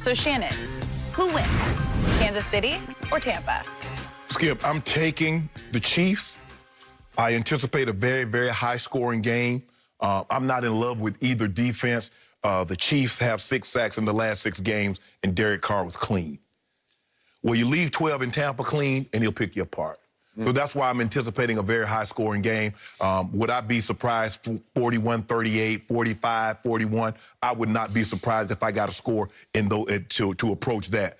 So, Shannon, who wins? Kansas City or Tampa? Skip, I'm taking the Chiefs. I anticipate a very, very high-scoring game. I'm not in love with either defense. The Chiefs have 6 sacks in the last 6 games, and Derek Carr was clean. Well, you leave 12 in Tampa clean, and he'll pick you apart. So that's why I'm anticipating a very high-scoring game. Would I be surprised 41-38, 45-41? I would not be surprised if I got a score to approach that.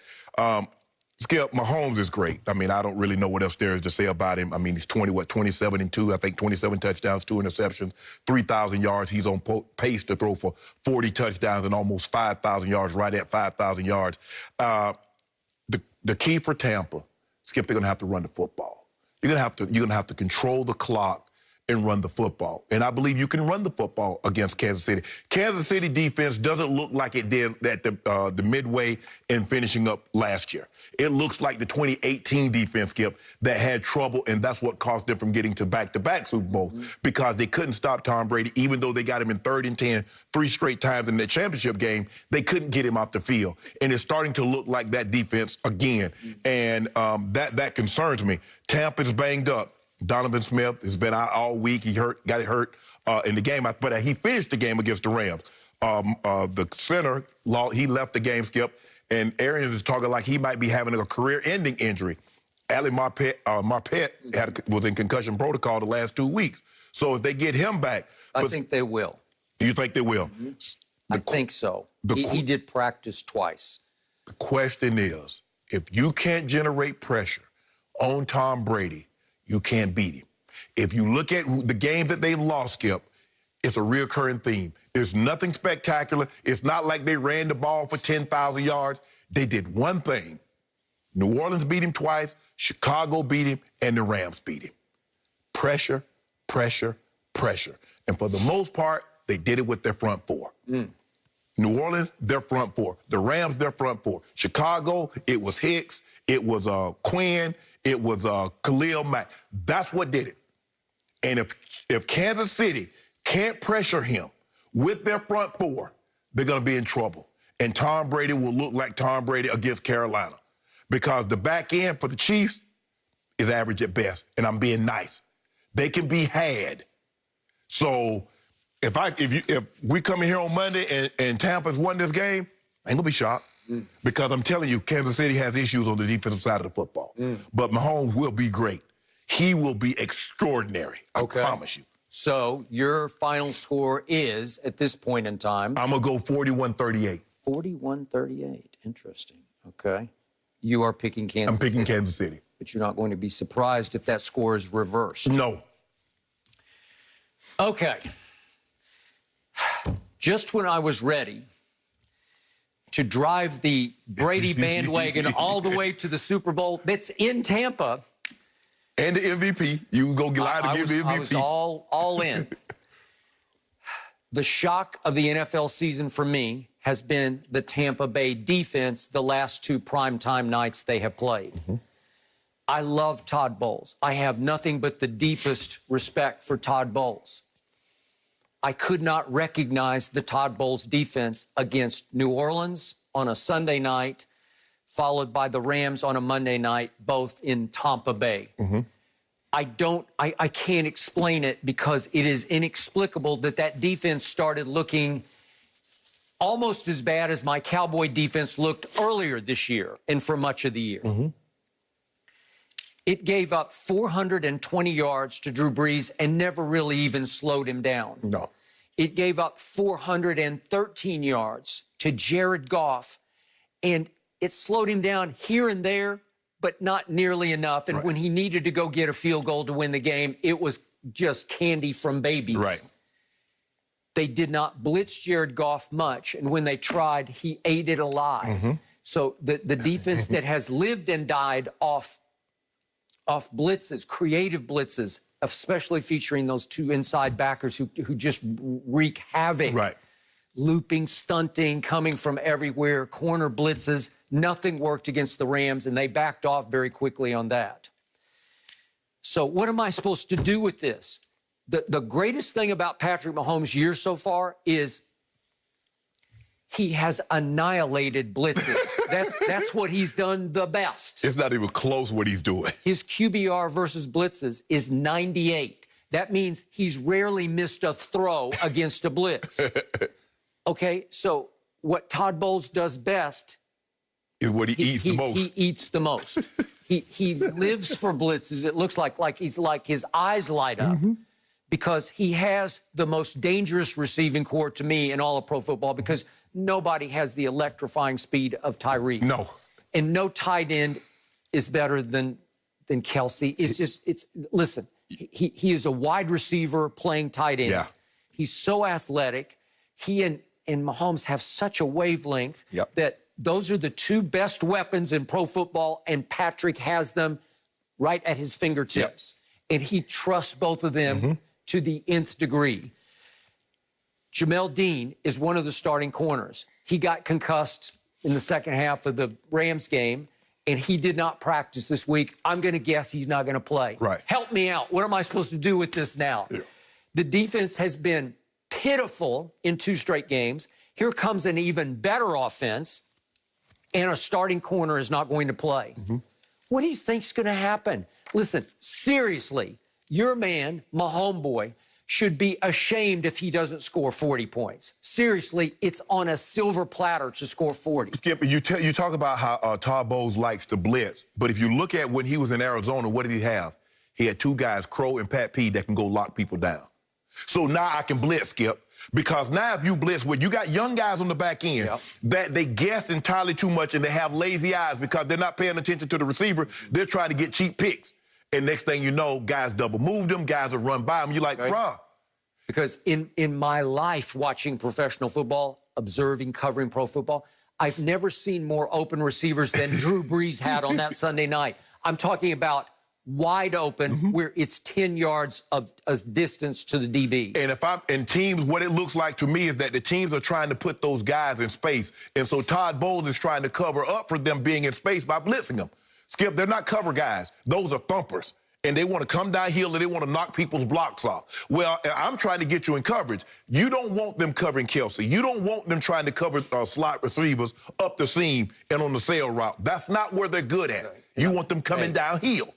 Skip, Mahomes is great. I mean, I don't really know what else there is to say about him. I mean, he's 27-2, I think 27 touchdowns, 2 interceptions, 3,000 yards. He's on pace to throw for 40 touchdowns and almost 5,000 yards, right at 5,000 yards. The key for Tampa, Skip, they're going to have to run the football. You're gonna have to control the clock and run the football. And I believe you can run the football against Kansas City. Kansas City defense doesn't look like it did at the midway in finishing up last year. It looks like the 2018 defense, Skip, that had trouble, and that's what cost them from getting to back-to-back Super Bowls because they couldn't stop Tom Brady, even though they got him in 3rd and 10 3 straight times in the championship game. They couldn't get him off the field, and it's starting to look like that defense again, and that concerns me. Tampa's banged up. Donovan Smith has been out all week. He got hurt in the game, but he finished the game against the Rams. The center, he left the game, Skip, and Arians is talking like he might be having a career-ending injury. Ali Marpet was in concussion protocol the last 2 weeks. So if they get him back... I think they will. You think they will? I think so. He did practice twice. The question is, if you can't generate pressure on Tom Brady, you can't beat him. If you look at the game that they've lost, Skip, it's a recurring theme. There's nothing spectacular. It's not like they ran the ball for 10,000 yards. They did one thing. New Orleans beat him twice, Chicago beat him, and the Rams beat him. Pressure, pressure, pressure. And for the most part, they did it with their front four. New Orleans, their front four. The Rams, their front four. Chicago, it was Hicks, it was Quinn, it was Khalil Mack. That's what did it. And if Kansas City can't pressure him with their front four, they're going to be in trouble. And Tom Brady will look like Tom Brady against Carolina because the back end for the Chiefs is average at best, and I'm being nice. They can be had. So if we come in here on Monday and Tampa's won this game, I ain't going to be shocked. Because I'm telling you, Kansas City has issues on the defensive side of the football. But Mahomes will be great. He will be extraordinary. I promise you. So your final score is, at this point in time? I'm going to go 41-38. 41-38. Interesting. Okay. You are picking Kansas City. I'm picking Kansas City. But you're not going to be surprised if that score is reversed. No. Okay. Just when I was ready to drive the Brady bandwagon all the way to the Super Bowl that's in Tampa. And the MVP. You can go lie to give the MVP. I was all in. The shock of the NFL season for me has been the Tampa Bay defense the last 2 primetime nights they have played. I love Todd Bowles. I have nothing but the deepest respect for Todd Bowles. I could not recognize the Todd Bowles defense against New Orleans on a Sunday night, followed by the Rams on a Monday night, both in Tampa Bay. I can't explain it because it is inexplicable that defense started looking almost as bad as my Cowboy defense looked earlier this year and for much of the year. It gave up 420 yards to Drew Brees and never really even slowed him down. No. It gave up 413 yards to Jared Goff, and it slowed him down here and there, but not nearly enough. And when he needed to go get a field goal to win the game, it was just candy from babies. They did not blitz Jared Goff much, and when they tried, he ate it alive. So the defense that has lived and died off blitzes, creative blitzes, especially featuring those 2 inside backers who just wreak havoc. Looping, stunting, coming from everywhere, corner blitzes. Nothing worked against the Rams, and they backed off very quickly on that. So what am I supposed to do with this? The greatest thing about Patrick Mahomes' year so far is he has annihilated blitzes. That's what he's done the best. It's not even close what he's doing. His QBR versus blitzes is 98. That means he's rarely missed a throw against a blitz. Okay, so what Todd Bowles does best is what he eats the most. He eats the most. he lives for blitzes. It looks like he's like his eyes light up because he has the most dangerous receiving core to me in all of pro football because nobody has the electrifying speed of Tyreek. No. And no tight end is better than Kelsey. Listen, he is a wide receiver playing tight end. Yeah. He's so athletic. He and Mahomes have such a wavelength that those are the two best weapons in pro football, and Patrick has them right at his fingertips. And he trusts both of them to the nth degree. Jamel Dean is one of the starting corners. He got concussed in the second half of the Rams game, and he did not practice this week. I'm going to guess he's not going to play. Right. Help me out. What am I supposed to do with this now? Yeah. The defense has been pitiful in 2 straight games. Here comes an even better offense, and a starting corner is not going to play. What do you think's going to happen? Listen, seriously, your man, my homeboy, should be ashamed if he doesn't score 40 points. Seriously, it's on a silver platter to score 40. Skip, you talk about how Todd Bowles likes to blitz, but if you look at when he was in Arizona, what did he have? He had 2 guys, Crow and Pat P, that can go lock people down. So now I can blitz, Skip, because now if you blitz, you got young guys on the back end that they guess entirely too much and they have lazy eyes because they're not paying attention to the receiver. They're trying to get cheap picks. And next thing you know, guys double move them, guys will run by them. You're like, bruh. Because in my life watching professional football, observing, covering pro football, I've never seen more open receivers than Drew Brees had on that Sunday night. I'm talking about wide open where it's 10 yards of distance to the DB. And if I'm in teams, what it looks like to me is that the teams are trying to put those guys in space. And so Todd Bowles is trying to cover up for them being in space by blitzing them. Skip, they're not cover guys. Those are thumpers. And they want to come downhill and they want to knock people's blocks off. Well, I'm trying to get you in coverage. You don't want them covering Kelsey. You don't want them trying to cover slot receivers up the seam and on the sail route. That's not where they're good at. You want them coming downhill.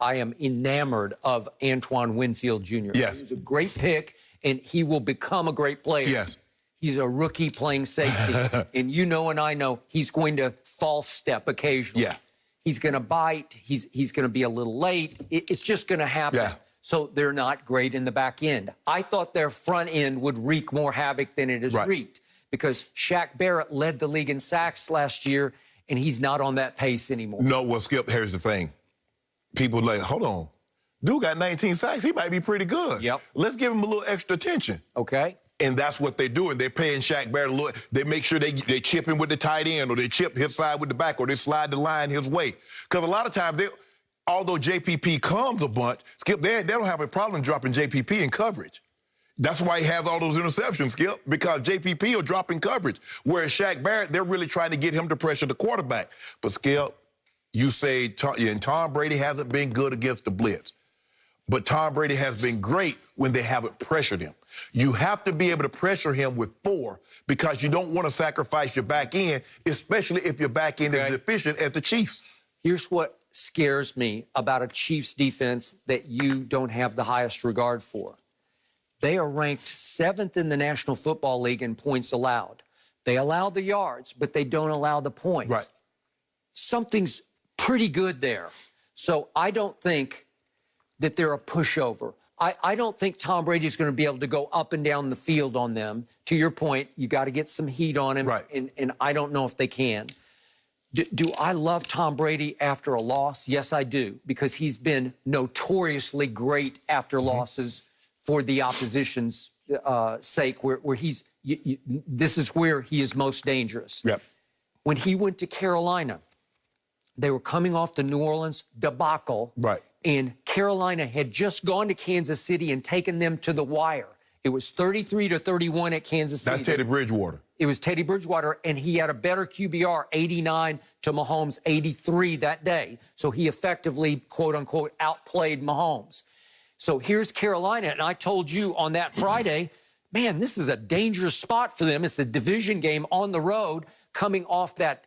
I am enamored of Antoine Winfield Jr. Yes. He's a great pick, and he will become a great player. Yes. He's a rookie playing safety. And you know and I know he's going to false step occasionally. Yeah. He's going to bite. He's going to be a little late. It's just going to happen. Yeah. So they're not great in the back end. I thought their front end would wreak more havoc than it has wreaked because Shaq Barrett led the league in sacks last year, and he's not on that pace anymore. No, well, Skip, here's the thing. People are like, hold on. Dude got 19 sacks. He might be pretty good. Yep. Let's give him a little extra attention. Okay. And that's what they're doing. They're paying Shaq Barrett a little. They make sure they chip him with the tight end, or they chip his side with the back, or they slide the line his way. Because a lot of times, although JPP comes a bunch, Skip, they don't have a problem dropping JPP in coverage. That's why he has all those interceptions, Skip, because JPP will drop in coverage. Whereas Shaq Barrett, they're really trying to get him to pressure the quarterback. But, Skip, you say Tom Brady hasn't been good against the blitz. But Tom Brady has been great when they haven't pressured him. You have to be able to pressure him with 4 because you don't want to sacrifice your back end, especially if your back end is deficient as the Chiefs. Here's what scares me about a Chiefs defense that you don't have the highest regard for. They are ranked 7th in the National Football League in points allowed. They allow the yards, but they don't allow the points. Right. Something's pretty good there. So I don't think that they're a pushover. I don't think Tom Brady's going to be able to go up and down the field on them. To your point, you got to get some heat on him, and I don't know if they can. Do I love Tom Brady after a loss? Yes, I do, because he's been notoriously great after losses for the opposition's sake, where he's this is where he is most dangerous. Yep. When he went to Carolina, they were coming off the New Orleans debacle. Right. And Carolina had just gone to Kansas City and taken them to the wire. It was 33-31 at Kansas City. That's Teddy Bridgewater. It was Teddy Bridgewater, and he had a better QBR, 89 to Mahomes' 83 that day. So he effectively, quote-unquote, outplayed Mahomes. So here's Carolina, and I told you on that Friday, man, this is a dangerous spot for them. It's a division game on the road, coming off that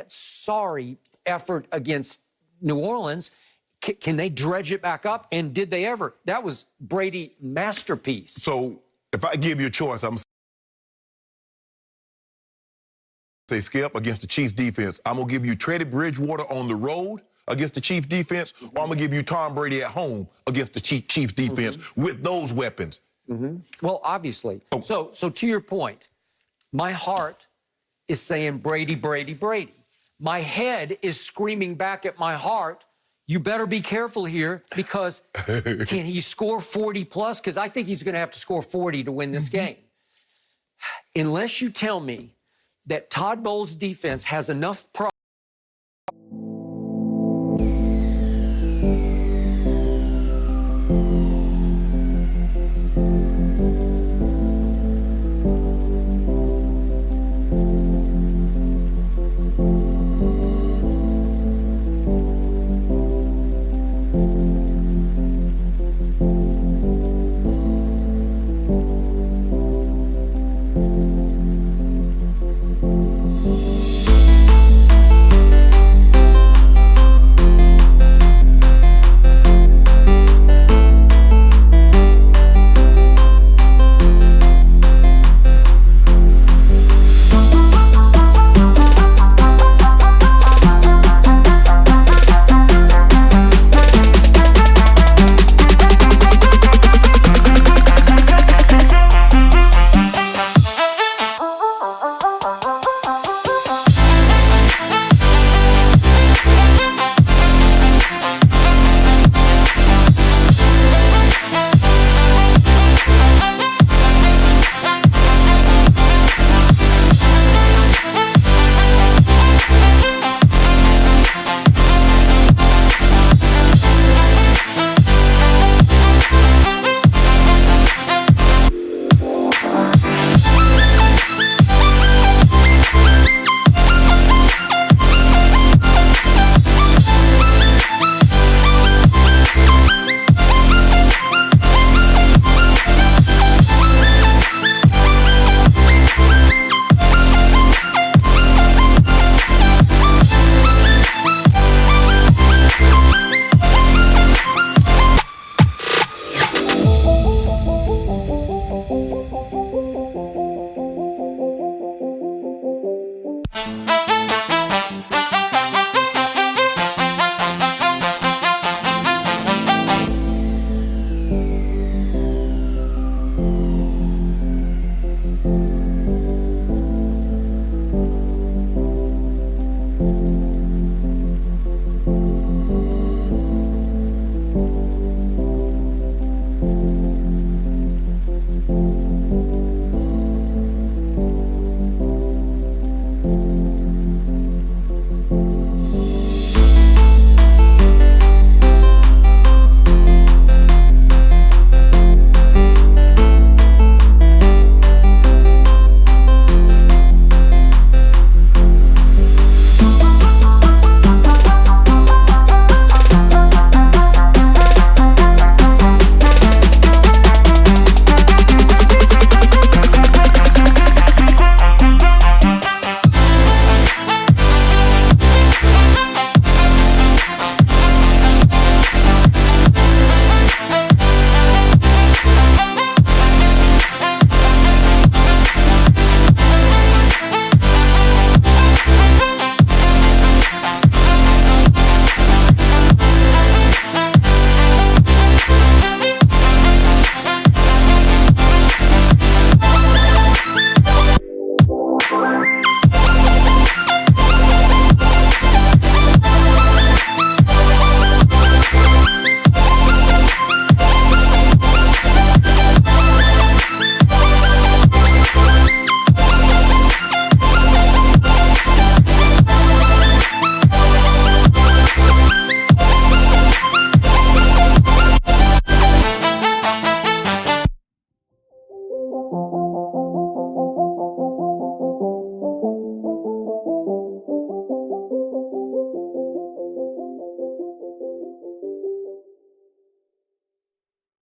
sorry effort against New Orleans. Can they dredge it back up? And did they ever? That was Brady masterpiece. So if I give you a choice, I'm say, Skip, against the Chiefs defense, I'm going to give you Teddy Bridgewater on the road against the Chiefs defense, or I'm going to give you Tom Brady at home against the Chiefs defense with those weapons. Well, obviously. So to your point, my heart is saying Brady, Brady, Brady. My head is screaming back at my heart, you better be careful here, because can he score 40 plus? Because I think he's going to have to score 40 to win this game. Unless you tell me that Todd Bowles' defense has enough pro